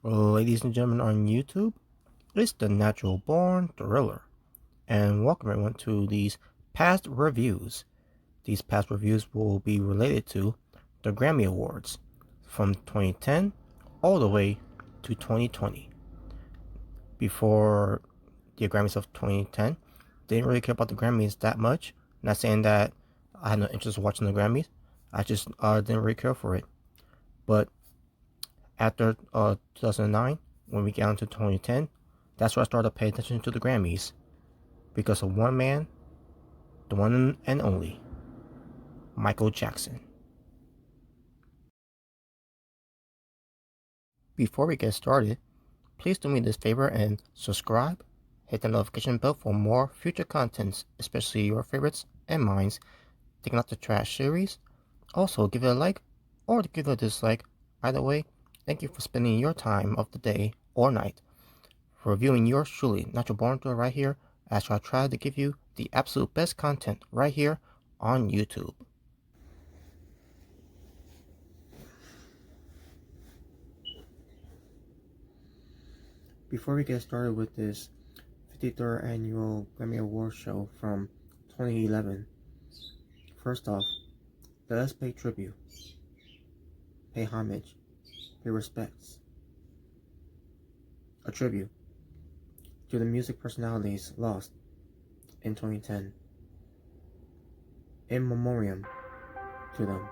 Ladies and gentlemen on YouTube, it's the Natural Born Thriller, and welcome everyone to these past reviews. These past reviews will be related to the Grammy Awards from 2010 all the way to 2020. Before the Grammys of 2010, didn't really care about the Grammys that much. Not saying that I had no interest in watching the Grammys, I just didn't really care for it. But after 2009, when we got into 2010, that's where I started paying attention to the Grammys because of one man, the one and only, Michael Jackson. Before we get started, please do me this favor and subscribe, hit the notification bell for more future contents, especially your favorites and mine's, Taking Out the Trash series. Also, give it a like or give it a dislike. Either way, thank you for spending your time of the day or night for reviewing yours truly, Natural Born Thriller, right here, as I try to give you the absolute best content right here on YouTube. Before we get started with this 53rd Annual Grammy Awards show from 2011, first off, let us pay tribute, pay homage, pay respects, a tribute to the music personalities lost in 2010, in memoriam to them.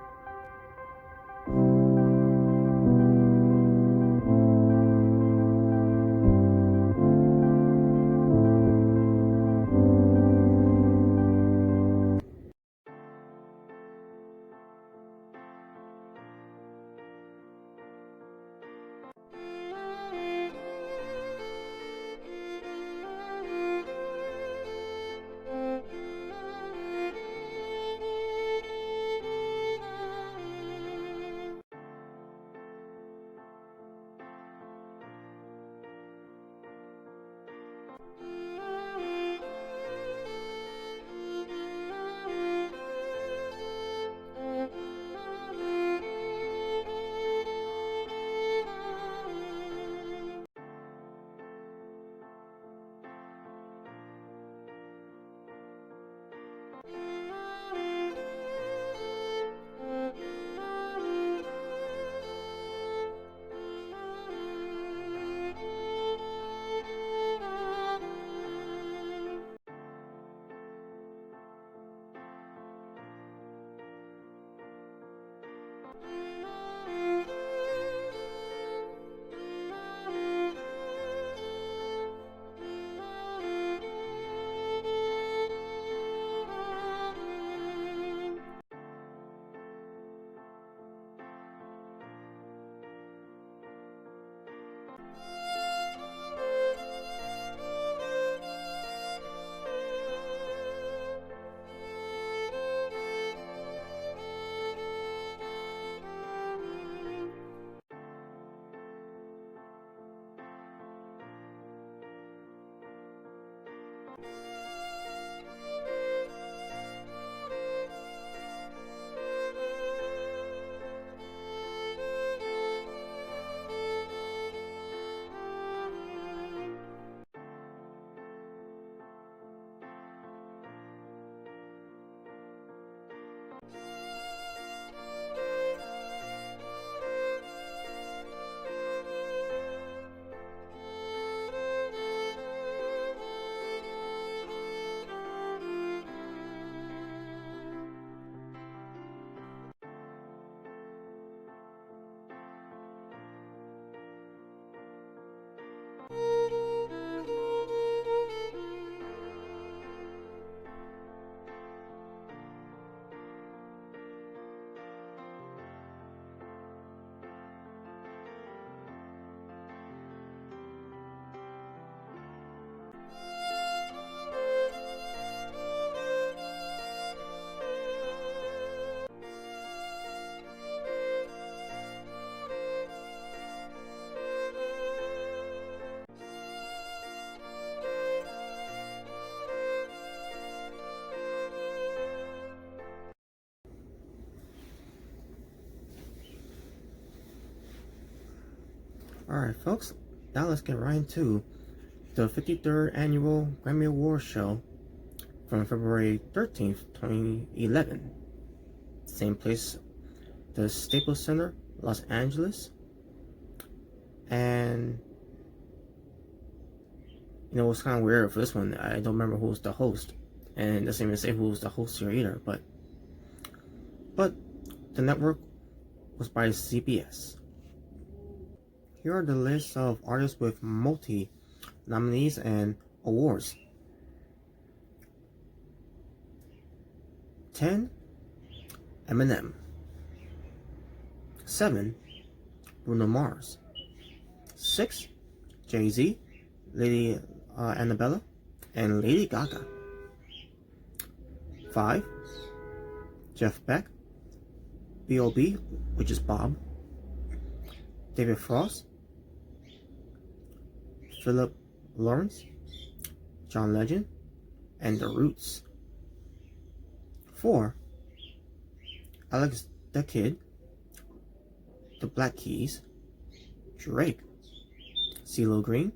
Alright, folks, now let's get right into the 53rd Annual Grammy Awards Show from February 13th, 2011. Same place, the Staples Center, Los Angeles. And, you know, it's kind of weird for this one. I don't remember who was the host. And it doesn't even say who was the host here either. But the network was by CBS. Here are the lists of artists with multi-nominees and awards. 10. Eminem. 7. Bruno Mars. 6. Jay-Z, Lady Annabella, and Lady Gaga. 5. Jeff Beck, B.O.B., which is Bob, David Frost, Philip Lawrence, John Legend, and The Roots. 4. Alex the Kid, The Black Keys, Drake, CeeLo Green,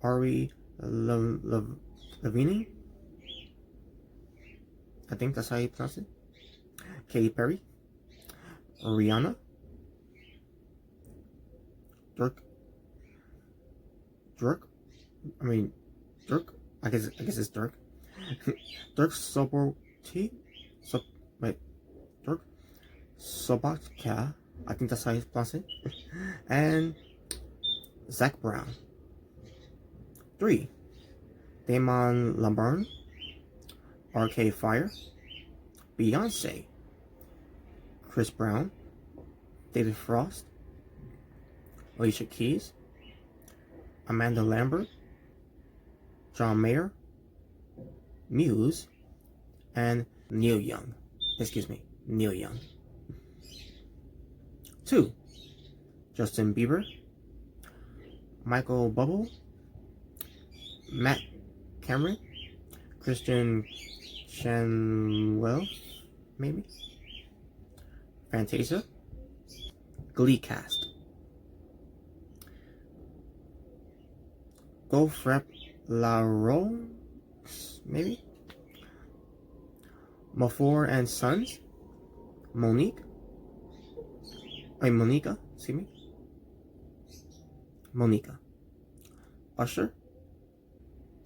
Ari Lavigne, I think that's how you pronounce it, Katy Perry, Rihanna, Dirk, I guess it's Dirk, Dirk Sobotka, I think that's how you pronounce it, and Zach Brown. 3. Damon Albarn, Arcade Fire, Beyonce, Chris Brown, David Frost, Alicia Keys, Amanda Lambert, John Mayer, Muse, and Neil Young. 2. Justin Bieber, Michael Bublé, Matt Cameron, Christian Shanwell, maybe, Fantasia, Glee cast, Godfrey LaRoe, maybe, Mumford and Sons, Monica, Usher,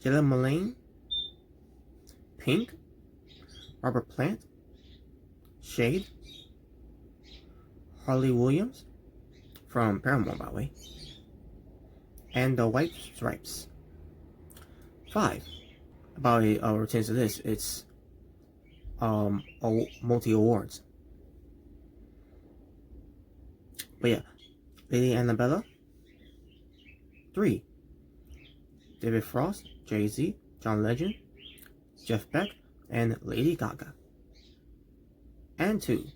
Jalen Mullane, Pink, Robert Plant, Shade, Harley Williams, from Paramore by the way, and the White Stripes. 5. About it pertains to this, it's multi-awards. But yeah, Lady Annabella. 3. David Frost, Jay-Z, John Legend, Jeff Beck, and Lady Gaga. And 2.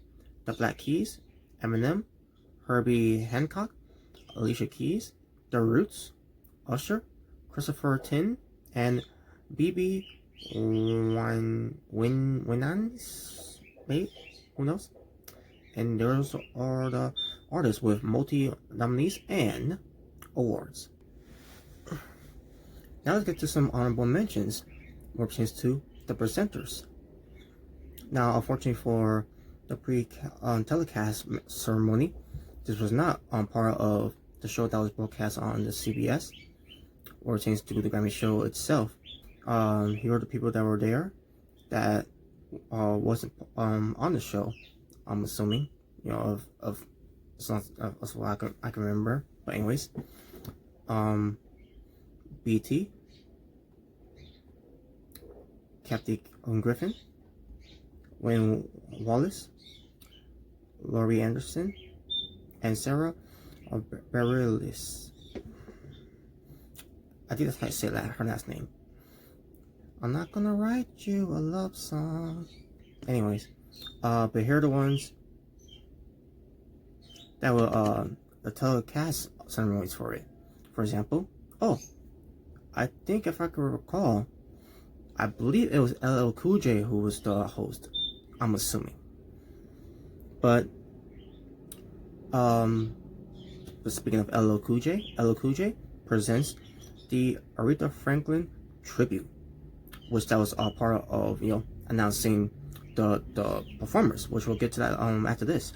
The Black Keys, Eminem, Herbie Hancock, Alicia Keys, The Roots, Usher, Christopher Tin, and BB Winans, maybe? Who knows? And those are the artists with multi-nominees and awards. Now let's get to some honorable mentions, more pertains to the presenters. Now, unfortunately for the telecast ceremony, this was not part of the show that was broadcast on the CBS, or pertains to the Grammy show itself. Here are the people that were there that wasn't on the show. I'm assuming, you know, of what I can remember. But anyways, BT, Kathy Griffin, Wayne Wallace, Laurie Anderson, and Sarah Bareilles. I think that's how I say that, her last name. I'm not gonna write you a love song. Anyways, but here are the ones that were the telecast ceremonies for it. For example, I think if I can recall, I believe it was LL Cool J who was the host. I'm assuming. But But speaking of LL Cool J presents the Aretha Franklin tribute, which that was a part of, you know, announcing the performers, which we'll get to that after this.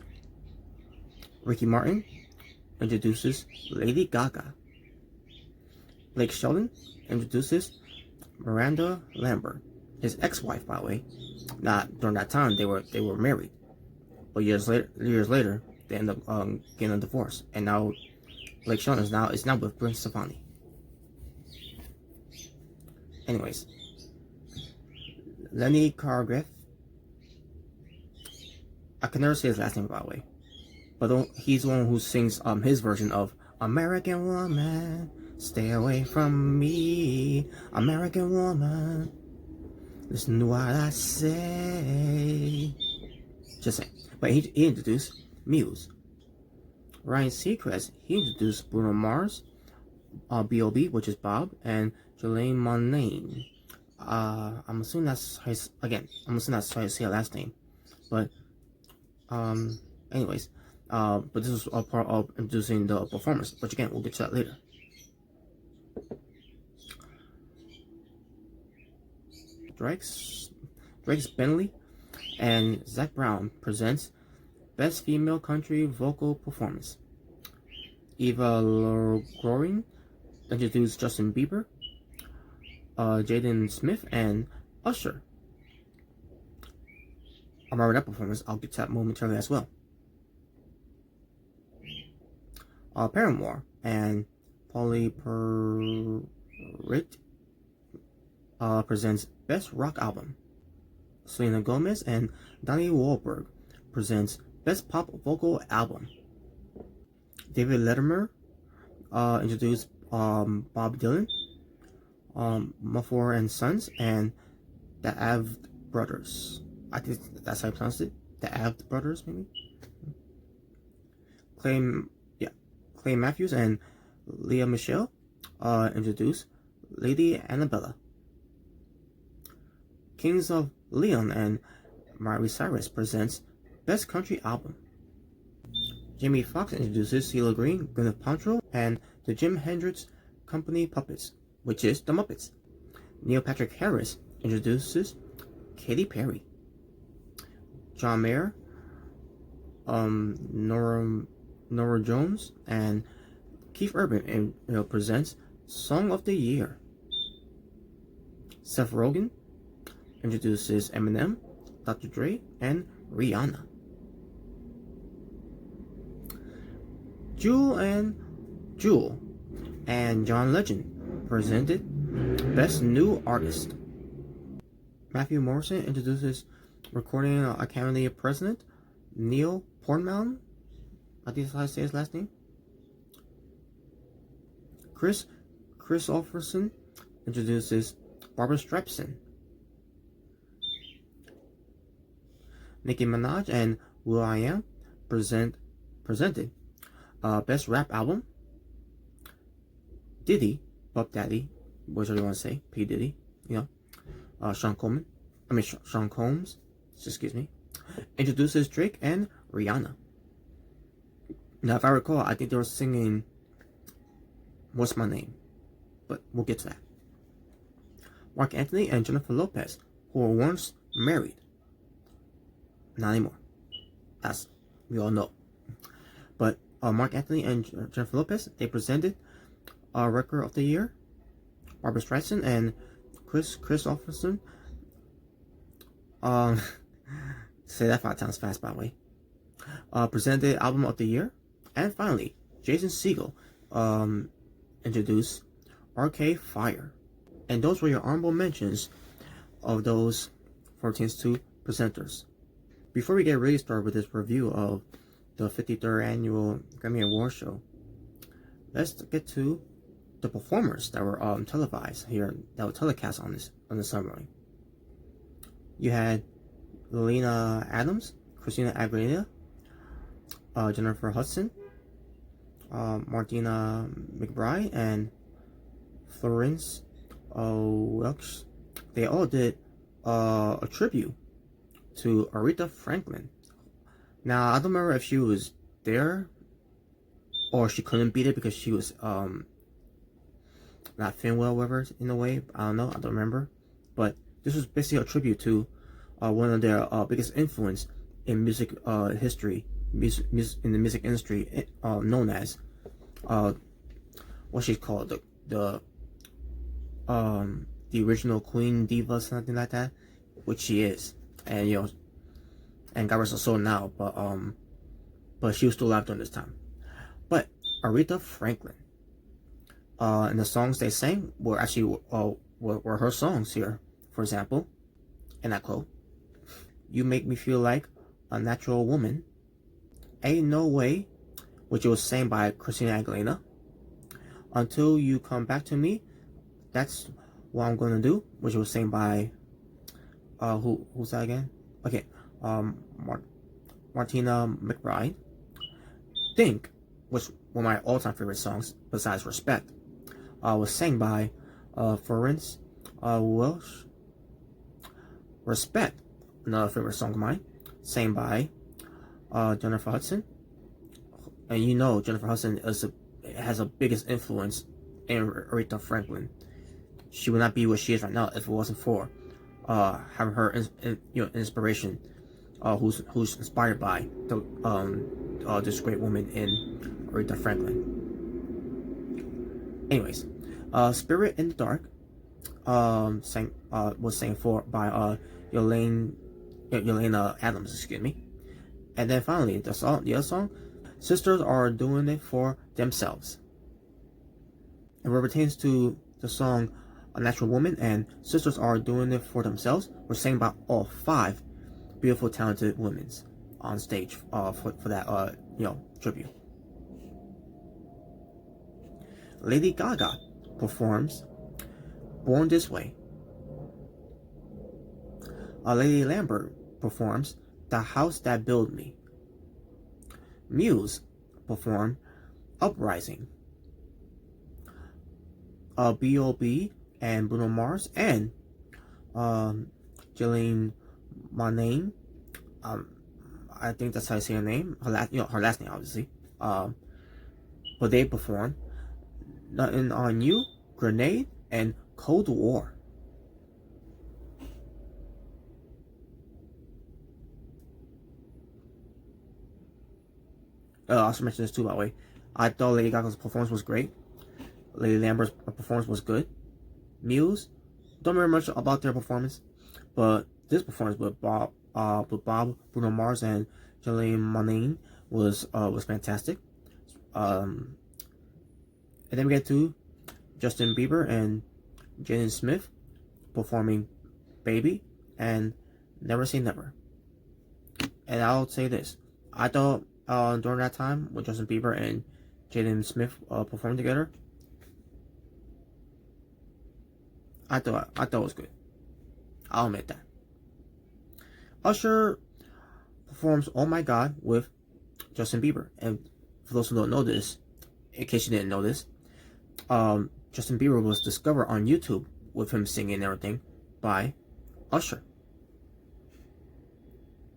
Ricky Martin introduces Lady Gaga. Blake Shelton introduces Miranda Lambert, his ex-wife, by the way. Not during that time they were married, but years later they end up getting a divorce, and now Blake Shelton is now with Gwen Stefani. Anyways, Lenny Cardiff. I can never say his last name, by the way, but he's the one who sings his version of American Woman, Stay Away From Me, American Woman, listen to what I say. Just saying. But he introduced Muse. Ryan Seacrest, he introduced Bruno Mars, B.O.B., which is Bob, and Jolene Monae. I'm assuming that's how you say her last name. But anyways, but this was a part of introducing the performers, which again we'll get to that later. Drake's Bentley and Zac Brown presents Best Female Country Vocal Performance. Eva Longoria introduced Justin Bieber, Jaden Smith, and Usher. I remember that performance. I'll get to that momentarily as well. Paramore and Polly Perrette presents Best Rock Album. Selena Gomez and Donnie Wahlberg presents Best Pop Vocal Album. David Letterman introduced Bob Dylan, Mumford and Sons, and the Avett Brothers. I think that's how I pronounced it. The Avett Brothers, maybe. Clay Matthews and Leah Michele introduced Lady Annabella. Kings of Leon and Miley Cyrus presents Best Country Album. Jamie Foxx introduces CeeLo Green, Gwyneth Paltrow, and the Jimi Hendrix Company Puppets, which is the Muppets. Neil Patrick Harris introduces Katy Perry. John Mayer, Nora Jones, and Keith Urban presents Song of the Year. Seth Rogen introduces Eminem, Dr. Dre, and Rihanna. Jewel and John Legend presented Best New Artist. Matthew Morrison introduces Recording Academy President Neil Portman. I think that's how I say his last name. Chris Christopherson introduces Barbara Streisand. Nicki Minaj and will.i.am presented Best Rap Album. Diddy, Puff Daddy, whichever you want to say, P. Diddy, Sean Combs, excuse me, introduces Drake and Rihanna. Now, if I recall, I think they were singing What's My Name, but we'll get to that. Mark Anthony and Jennifer Lopez, who were once married, not anymore, as we all know. But Mark Anthony and Jennifer Lopez, they presented Record of the Year. Barbara Streisand and Chris Christopherson, say that 5 times fast, by the way, presented Album of the Year. And finally, Jason Segel introduced Arcade Fire. And those were your honorable mentions of those 14th presenters. Before we get really started with this review of the 53rd Annual Grammy Awards Show, let's get to the performers that were televised here, that were telecast on the ceremony. You had Lena Adams, Christina Aguilera, Jennifer Hudson, Martina McBride, and Florence Welch. They all did a tribute to Aretha Franklin. Now, I don't remember if she was there or she couldn't beat it because she was not feeling well with her in a way. I don't know. I don't remember. But this was basically a tribute to one of their biggest influence in music history, in the music industry, known as what she's called, the original Queen Diva, something like that, which she is, and and God rest her soul now, but she was still alive during this time. But Aretha Franklin, and the songs they sang were actually were her songs here. For example, and I quote, "You make me feel like a natural woman. Ain't no way," which was sang by Christina Aguilera. "Until you come back to me, that's what I'm gonna do," which was sang by who's that again? Okay, Martina McBride. "Think," which one of my all-time favorite songs besides Respect, was sang by Florence Welch. Respect, another favorite song of mine, sang by Jennifer Hudson. And Jennifer Hudson has the biggest influence in Aretha Franklin. She would not be what she is right now if it wasn't for having her inspiration, who's inspired by this great woman in Aretha Franklin. Anyways, "Spirit in the Dark" was sang by Yelena Adams, excuse me. And then finally, the other song, "Sisters Are Doing It For Themselves." And what pertains to the song "A Natural Woman" and "Sisters Are Doing It For Themselves" were sang by all 5 beautiful, talented women on stage for that tribute. Lady Gaga performs "Born This Way." Lady Lambert performs "The House That Built Me." Muse perform "Uprising." B.O.B. and Bruno Mars and Jillian Monae, I think that's how I say her name, her last name obviously, but they perform "Nothing on You," "Grenade," and "Cold War." I also mentioned this too, by the way. I thought Lady Gaga's performance was great. Lady Lambert's performance was good. Muse, don't remember much about their performance, but this performance with Bob, Bruno Mars, and Jillian Monae was fantastic. And then we get to Justin Bieber and Jaden Smith performing "Baby" and "Never Say Never." And I'll say this: I thought during that time when Justin Bieber and Jaden Smith performed together, I thought it was good. I'll admit that. Usher performs "Oh My God" with Justin Bieber, and for those who don't know this, in case you didn't know this, Justin Bieber was discovered on YouTube with him singing and everything by Usher.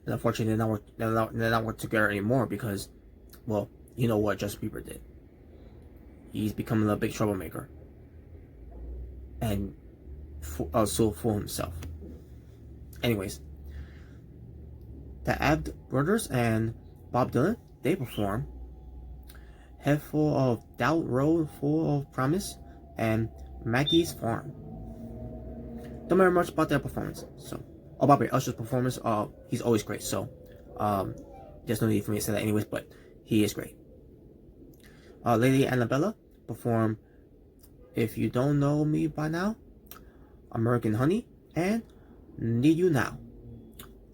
And unfortunately, they're not work together anymore because, well, you know what Justin Bieber did. He's becoming a big troublemaker, and so for himself. Anyways, the Avett Brothers and Bob Dylan, they perform "Head Full of Doubt, Road Full of Promise," and "Maggie's Farm." Don't remember much about their performance. So, by the way, Usher's performance, he's always great. So, there's no need for me to say that anyways, but he is great. Lady Annabella perform "If You Don't Know Me By Now," "American Honey," and "Need You Now."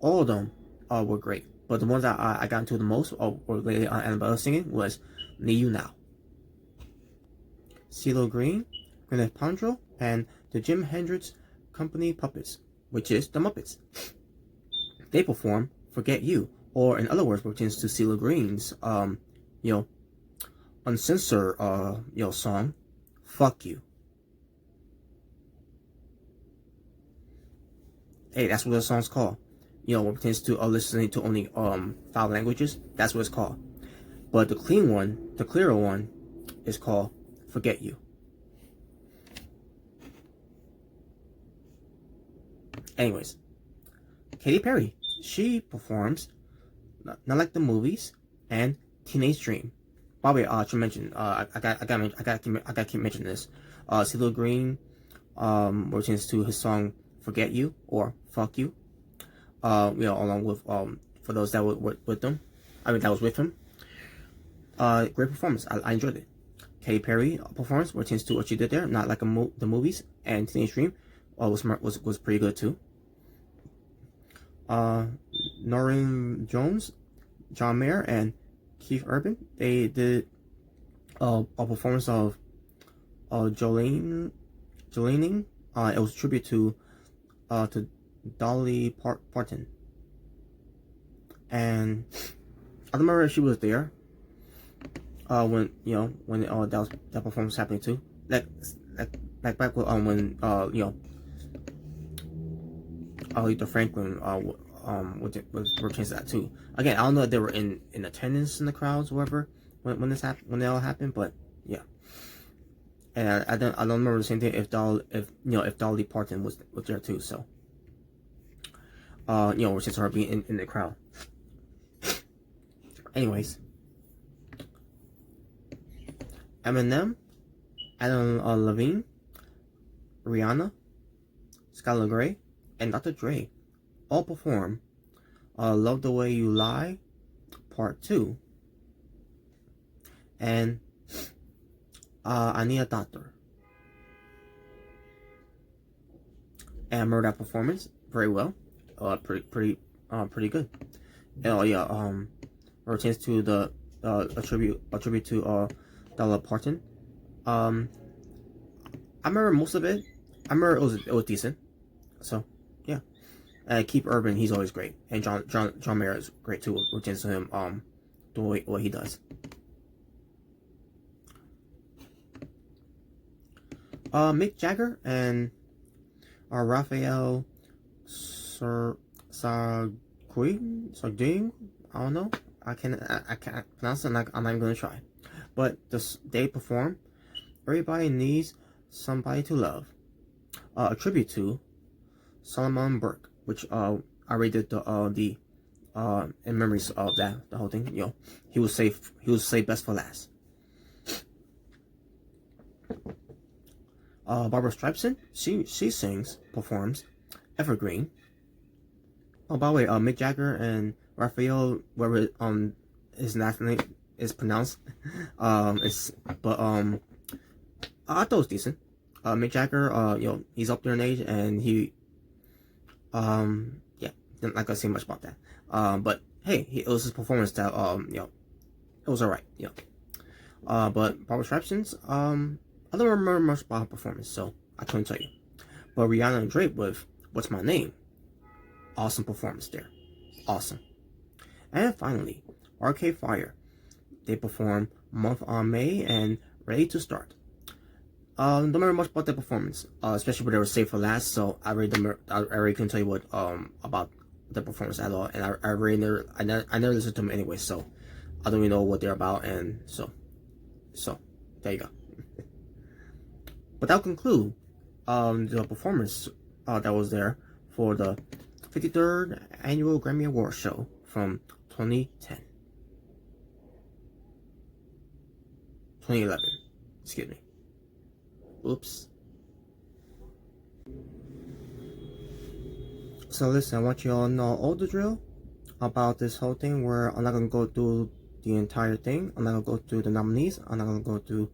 All of them were great, but the ones that I got into the most, or Lady Annabella singing, was "Need You Now." CeeLo Green, Gwyneth Paltrow, and the Jim Hendrix Company Puppets, which is the Muppets. They perform "Forget You," or in other words, pertains to CeeLo Green's uncensored song "Fuck You." Hey, that's what the song's called. What pertains to listening to only 5 languages. That's what it's called. But the clearer one, is called Forget You. Anyways, Katy Perry, she performs Not Like the Movies and Teenage Dream. By the way, I should mention, I gotta keep mentioning this. CeeLo Green, returns to his song "Forget You" or "Fuck You." Along with for those that were with them, that was with him. Great performance. I enjoyed it. Katy Perry performance returns to what she did there, Not Like the Movies and Teenage Dream. Was pretty good too. Noreen Jones, John Mayer, and Keith Urban, they did a performance of Jolene. It was a tribute to Dolly Parton, and I remember she was there when that performance was happening too. Like back when Aretha Franklin was changed that too. Again, I don't know if they were in attendance in the crowds or whatever when it all happened, but yeah. And I don't remember the same thing if Dolly Parton was there too. So since her being in the crowd. Anyways, Eminem, Adam Levine, Rihanna, Skylar Grey, and Dr. Dre all perform Love the Way You Lie Part 2 and I Need a Doctor. And I remember that performance very well. Pretty good. And returns to the a tribute to Dolly Parton. I remember most of it. I remember it was decent. So yeah. Keith Urban, he's always great, and John Mayer is great too. Returns to him doing what he does. Mick Jagger and Raphael Sarging, I don't know. I can't pronounce it. I'm not even gonna try. But they perform "Everybody Needs Somebody to Love," a tribute to Solomon Burke, which I already did the in memories of the whole thing. He was saved best for last. Barbara Streisand, she performs "Evergreen." Oh, by the way, Mick Jagger and Raphael, whatever his last name is pronounced, I thought it was decent. Mick Jagger, he's up there in age, and he, not gonna say much about that. But hey, it was his performance that, it was alright, but Barbara Streisand's, I don't remember much about her performance, so I couldn't tell you. But Rihanna and Drake with "What's My Name," awesome performance there, awesome. And finally, Arcade Fire, they perform "Month on May" and "Ready to Start." Don't remember much about their performance, especially when they were saved for last. So I really couldn't tell you what about the performance at all, and I never listened to them anyway, so I don't even know what they're about, and so there you go. But that'll conclude the performance that was there for the 53rd Annual Grammy Awards Show from 2011. Excuse me. Oops. So listen, I want you all to know all the drill about this whole thing, where I'm not going to go through the entire thing. I'm not going to go through the nominees. I'm not going to go through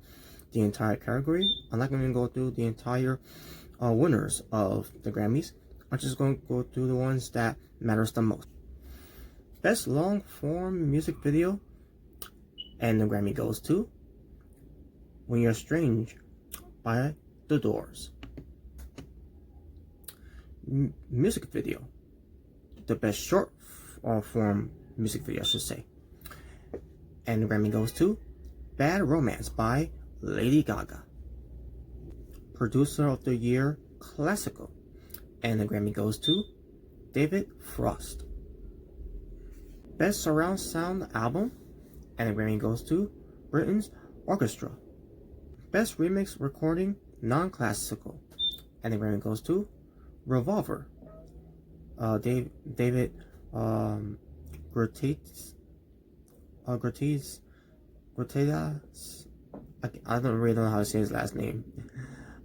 the entire category. I'm not going to go through the entire winners of the Grammys. I'm just going to go through the ones that matters the most. Best long form music video, and the Grammy goes to "When You're Strange" by The Doors. Music video, the best short form music video, I should say, and the Grammy goes to "Bad Romance" by Lady Gaga. Producer of the Year, classical, and the Grammy goes to David Frost. Best surround sound album, and the Grammy goes to Britain's Orchestra. Best Remix Recording Non-Classical, and the Grammy goes to Revolver. David Grotez. I don't really know how to say his last name,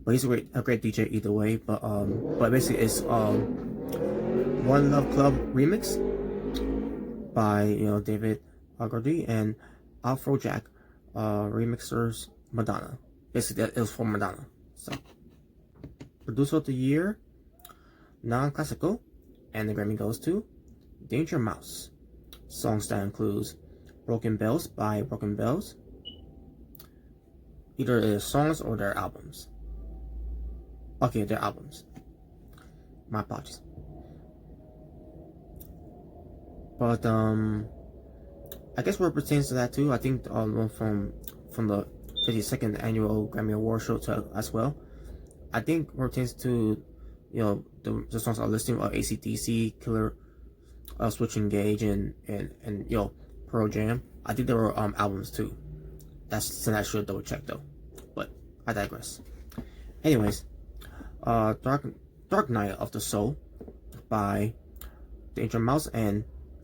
but he's a great DJ either way. But basically it's One Love Club remix by David Grotez and Afrojack remixers Madonna. Basically it was for Madonna. So Producer of the Year Non-Classical, and the Grammy goes to Danger Mouse. Songs that includes Broken Bells by Broken Bells. Either their songs or their albums. Okay, their albums. My apologies. But I guess what pertains to that too, I think from the 52nd Annual Grammy Awards Show as well. I think what pertains to the songs are listing of AC/DC, Killer, Switch Engage, and Pearl Jam. I think there were albums too. That's something I should double check though. But I digress. Anyways, Dark Night of the Soul by Danger Mouse and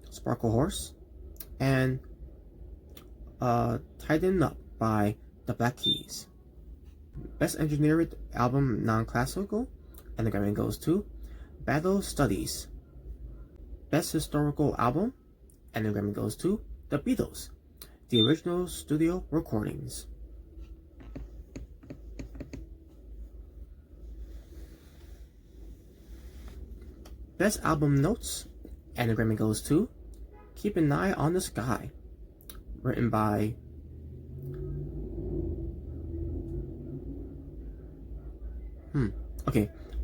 Sparkle Horse, and Tighten Up by the Black Keys. Best Engineered Album Non-Classical, and the Grammy goes to Battle Studies. Best Historical Album, and the Grammy goes to The Beatles, the original studio recordings. Best Album Notes, and the Grammy goes to Keep an Eye on the Sky, written by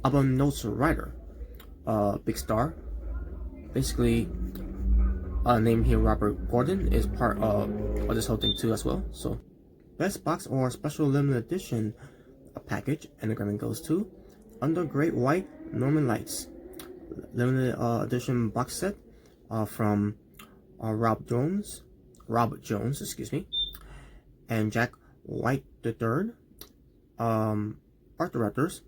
album notes writer, Big Star. Basically, name here Robert Gordon is part of this whole thing too as well. So, best box or special limited edition package, and the Grammy goes to Under Great White Northern Lights, limited edition box set from Rob Jones, excuse me, and Jack White III, art directors,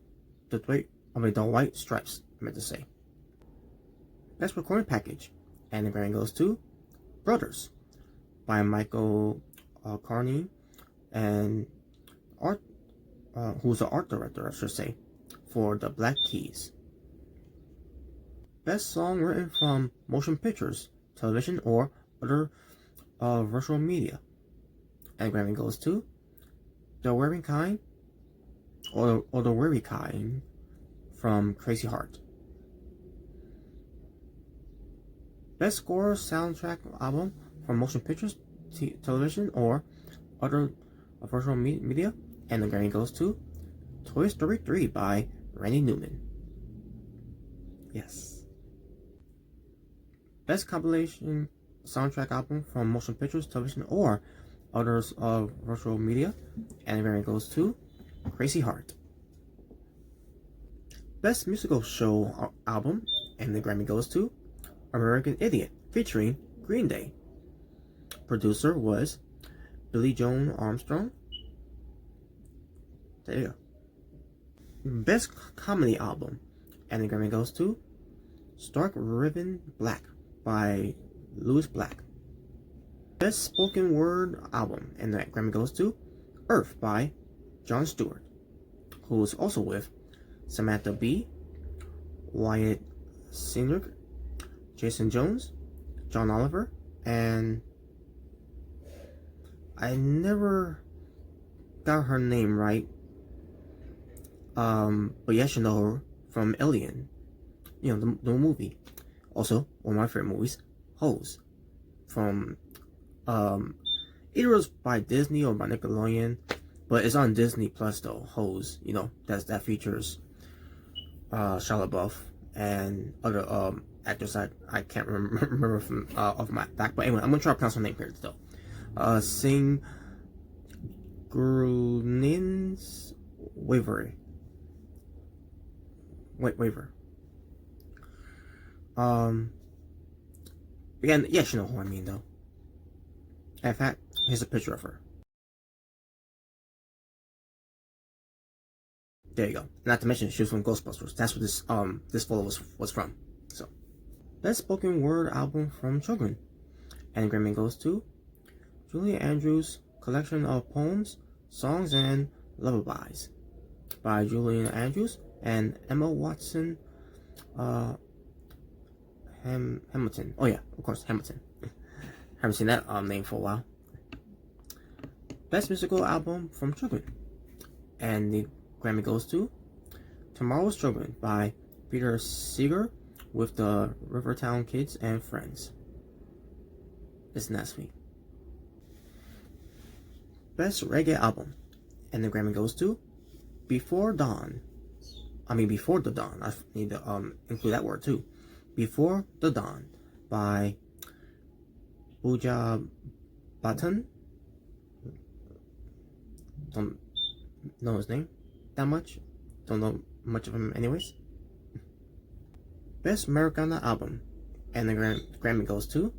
the White Stripes, I meant to say. Best recording package, and the Grammy goes to Brothers by Michael Carney, and who's the art director, I should say, for the Black Keys. Best song written from motion pictures, television, or other virtual media, and the Grammy goes to The Wearing Kind, or The Weary Kind from Crazy Heart. Best Score Soundtrack Album from motion pictures, television, or other virtual media, and the Grammy goes to Toy Story 3 by Randy Newman. Yes. Best Compilation Soundtrack Album from motion pictures, television, or others of virtual media, and the Grammy goes to Crazy Heart. Best Musical Show Album, and the Grammy goes to American Idiot featuring Green Day. Producer was Billy Joe Armstrong. There you go. Best Comedy Album, and the Grammy goes to Stark Ribbon Black by Louis Black. Best Spoken Word Album, and the Grammy goes to Earth by Jon Stewart, who is also with Samantha Bee, Wyatt Cenac, Jason Jones, John Oliver, and I never got her name right. But yes, you know her from Alien, the movie. Also, one of my favorite movies, Hose, from either it was by Disney or by Nickelodeon, but it's on Disney Plus though. Hose, that features Shia LaBeouf and other actors I can't remember from off my back. But anyway, I'm gonna try to pronounce her name here though. Sing Grunins Waver. Again, yes, you know who I mean though. In fact, Here's a picture of her. There you go. Not to mention she was from Ghostbusters. That's what this photo was from. So, best spoken word album from children, and Grammy goes to Julie Andrews' collection of poems, songs, and lullabies by Julian Andrews and Emma Watson Hamilton. Oh yeah, of course, Hamilton. Haven't seen that name for a while. Best musical album from children, and the Grammy goes to Tomorrow's Children by Peter Seeger with the Rivertown Kids and Friends. Isn't that sweet? Best Reggae album, and the Grammy goes to Before the Dawn. I need to include that word too. Before the Dawn by Buja Batan. Don't know his name that much. Don't know much of him anyways. Best Americana album, and the Grammy goes to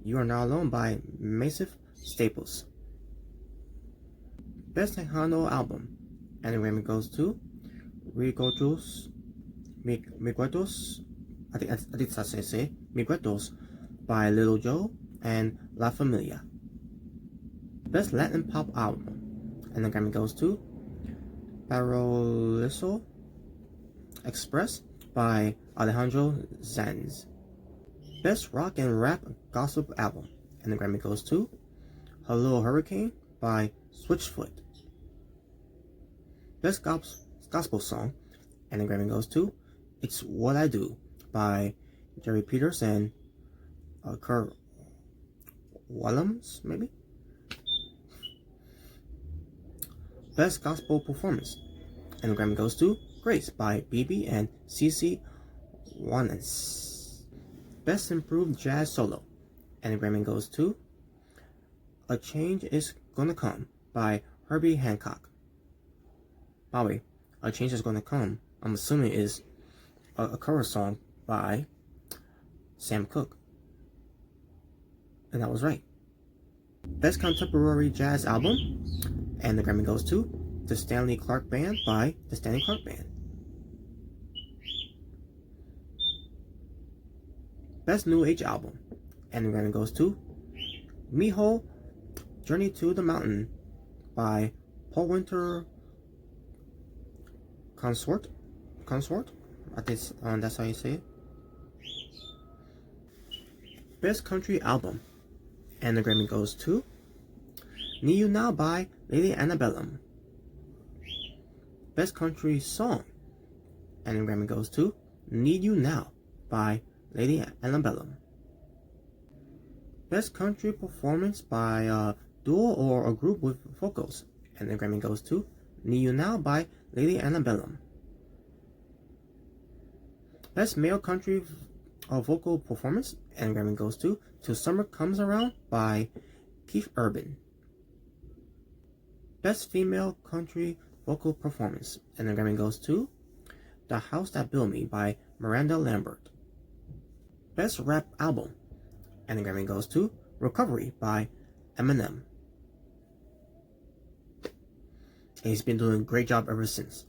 You Are Not Alone by Massive Staples. Best Tejano album, and the Grammy goes to Miguetos. I think that's how I say Miguetos by Little Joe and La Familia. Best Latin pop album, and the Grammy goes to Paroliso Express by Alejandro Sanz. Best rock and rap gospel album, and the Grammy goes to Hello Hurricane by Switchfoot. Best gospel song, and the Grammy goes to It's What I Do by Jerry Peters and Kurt Willems, maybe? Best gospel performance, and the Grammy goes to Grace by BB and CeCe Winans. Best improved jazz solo, and the Grammy goes to A Change Is Gonna Come by Herbie Hancock. By the way, A Change Is Gonna Come, I'm assuming is a cover song by Sam Cooke. And that was right. Best contemporary jazz album, and the Grammy goes to The Stanley Clarke Band by The Stanley Clarke Band. Best New Age album, and the Grammy goes to Miho Journey to the Mountain by Paul Winter Consort. I think that's how you say it. Best country album, and the Grammy goes to Need You Now by Lady Antebellum. Best country song, and the Grammy goes to Need You Now by Lady Antebellum. Best country performance by a duo or a group with vocals, and the Grammy goes to Need You Now by Lady Antebellum. Best male country vocal performance, and the Grammy goes to Till Summer Comes Around by Keith Urban. Best female country vocal performance, and the Grammy goes to The House That Built Me by Miranda Lambert. Best rap album, and the Grammy goes to Recovery by Eminem. And he's been doing a great job ever since.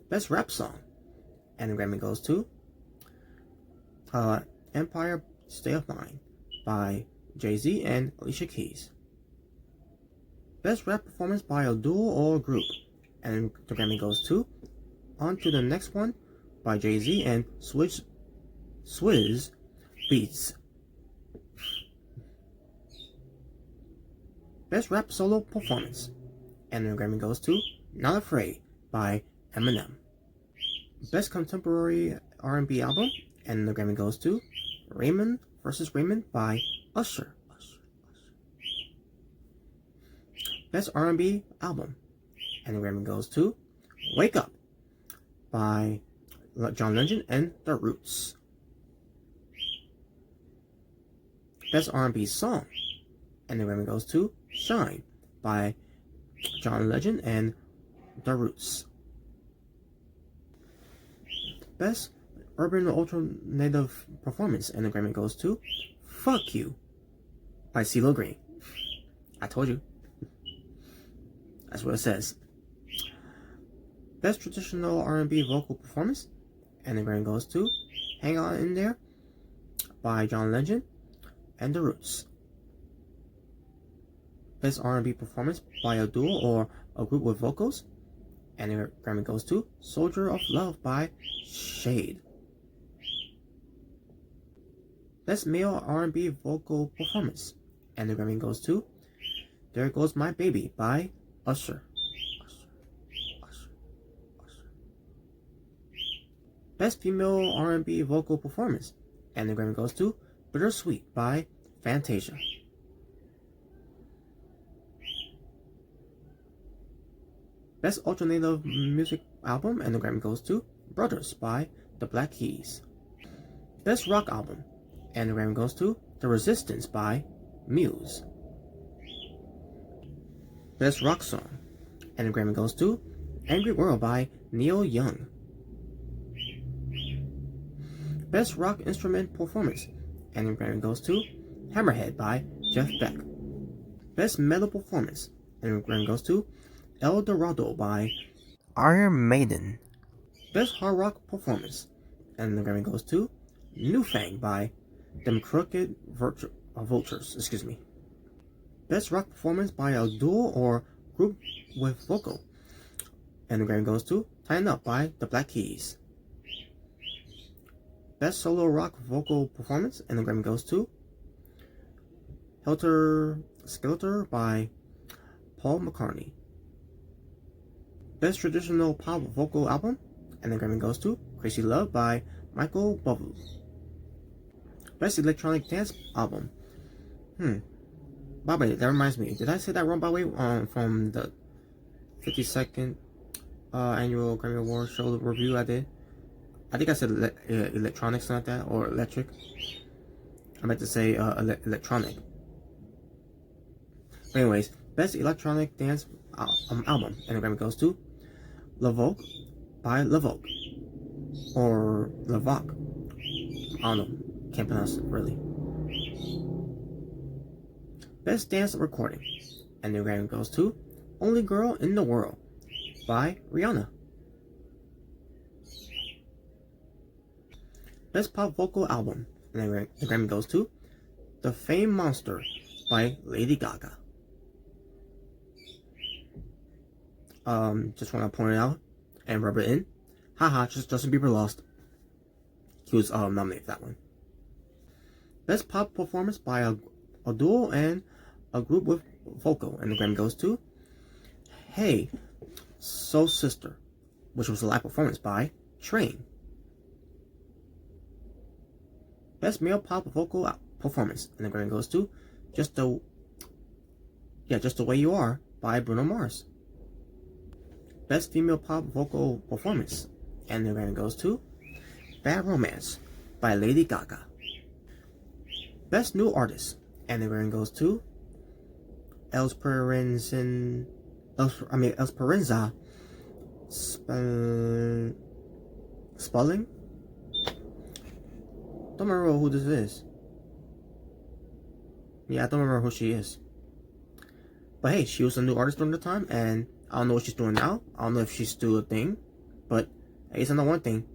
Best rap song, and the Grammy goes to Empire State of Mind by Jay-Z and Alicia Keys. Best rap performance by a duo or a group, and the Grammy goes to On to the Next One by Jay-Z and Swizz Beatz. Best rap solo performance, and the Grammy goes to Not Afraid by Eminem. Best contemporary R&B album, and the Grammy goes to Raymond vs. Raymond by Usher. Best R&B album, and the Grammy goes to Wake Up by John Legend and The Roots. Best R&B song, and the Grammy goes to Shine by John Legend and The Roots. Best urban alternative performance, and the Grammy goes to Fuck You by CeeLo Green. I told you. That's what it says. Best Traditional R&B Vocal Performance, and the Grammy goes to Hang On In There by John Legend and The Roots. Best R&B Performance by a duo or a group with vocals, and the Grammy goes to Soldier of Love by Shade. Best Male R&B Vocal Performance, and the Grammy goes to There Goes My Baby by Usher. Best Female R&B Vocal Performance, and the Grammy goes to Bittersweet by Fantasia. Best Alternative Music Album, and the Grammy goes to Brothers by the Black Keys. Best Rock Album, and the Grammy goes to The Resistance by Muse. Best Rock Song, and the Grammy goes to Angry World by Neil Young. Best Rock Instrument Performance, and the Grammy goes to Hammerhead by Jeff Beck. Best Metal Performance, and the Grammy goes to El Dorado by Iron Maiden. Best Hard Rock Performance, and the Grammy goes to New Fang by Them Crooked Vultures. Best Rock Performance by a duo or group with vocal, and the Grammy goes to Tighten Up by the Black Keys. Best Solo Rock Vocal Performance, and the Grammy goes to Helter Skelter by Paul McCartney. Best Traditional Pop Vocal Album, and the Grammy goes to Crazy Love by Michael Bublé. Best Electronic Dance Album. By the way, that reminds me. Did I say that wrong, by the way? From the 52nd Annual Grammy Awards Show review I did. I think I said electronic, something like that, or electric. I meant to say electronic. But anyways, Best Electronic Dance Album, and the Grammy goes to La Vogue by La Vogue, or La Vogue. I don't know, can't pronounce it really. Best Dance Recording, and the Grammy goes to Only Girl in the World by Rihanna. Best Pop Vocal Album, and the Grammy goes to The Fame Monster by Lady Gaga. Just want to point it out and rub it in. Haha, Justin Bieber lost. He was nominated for that one. Best Pop Performance by a duo and a group with vocal, and the Grammy goes to Hey Soul Sister, which was a live performance by Train. Best Male Pop Vocal Performance, and the Grammy goes to Just the Way You Are by Bruno Mars. Best Female Pop Vocal Performance, and the Grammy goes to Bad Romance by Lady Gaga. Best New Artist, and the Grammy goes to Esperanza Spalding. Don't remember who this is. Yeah, I don't remember who she is. But hey, she was a new artist during the time, and I don't know what she's doing now. I don't know if she's still a thing. But hey, it's not one thing.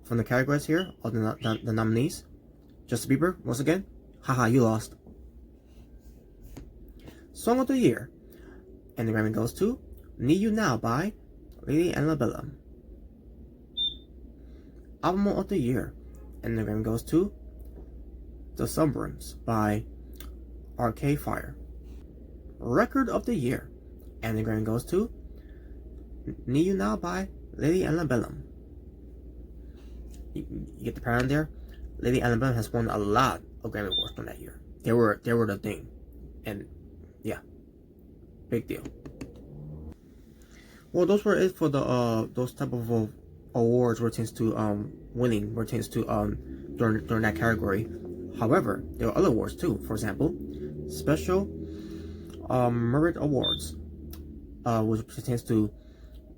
From the categories here, of the nominees, Justin Bieber, once again, haha, you lost. Song of the Year, and the Grammy goes to Need You Now by Lady Annabella. Album of the Year, and the Grammy goes to The Suburbs by Arcade Fire. Record of the Year, and the Grammy goes to Need You Now by Lady Annabella. You get the pattern there. Lady Annabella has won a lot of Grammy Awards from that year. They were the thing, and yeah, big deal. Well, those were it for the those type of awards pertains to winning pertains to during that category. However, there are other awards too. For example, Special Merit Awards, which pertains to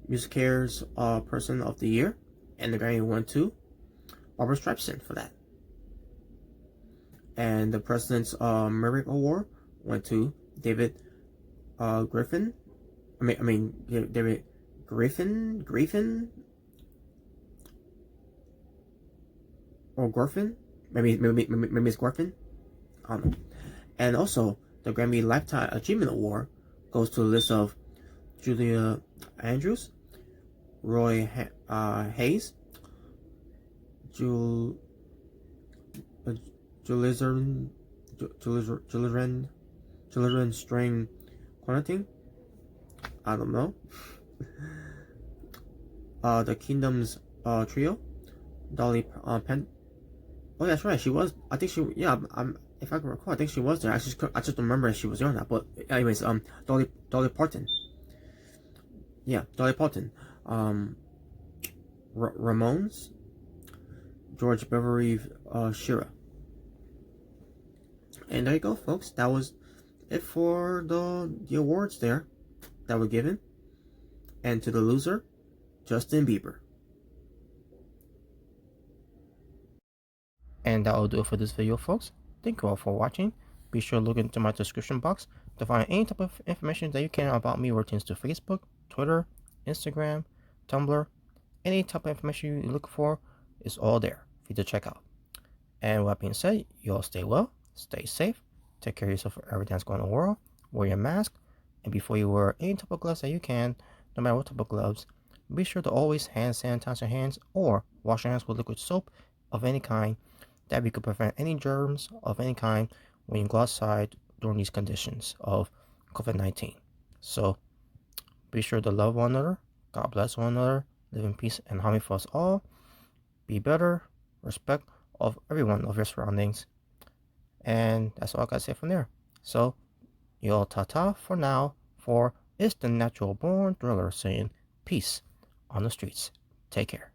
Music Care's Person of the Year, and the Grammy went to Barbra Streisand for that. And the President's Merit Award went to David Griffin. David Griffin or Griffin. Maybe it's Griffin. I don't know. And also, the Grammy Lifetime Achievement Award goes to the list of Julia Andrews, Roy Hayes, Julian String Quanting. I don't know. The Kingdoms Trio, Dolly Pen. Oh, that's right. She was. I think she. Yeah. If I can recall, I think she was there. I just don't remember if she was there or not. But anyways, Dolly Parton. Yeah, Dolly Parton. Ramones, George Beverly Shira. And there you go, folks. That was it for the awards there that were given. And to the loser, Justin Bieber. And that will do it for this video, folks. Thank you all for watching. Be sure to look into my description box to find any type of information that you can about me pertains to Facebook, Twitter, Instagram, Tumblr. Any type of information you look for is all there for you to check out. And with that being said, you all stay well, stay safe, take care of yourself for everything that's going on in the world, wear your mask, and before you wear any type of gloves that you can, no matter what type of gloves, be sure to always hand sanitize your hands or wash your hands with liquid soap of any kind. That we could prevent any germs of any kind when you go outside during these conditions of COVID-19. So be sure to love one another, God bless one another, live in peace and harmony for us all, be better, respect of everyone of your surroundings, and that's all I gotta say from there. So you all ta-ta for now, for it's the natural born thriller saying peace on the streets. Take care.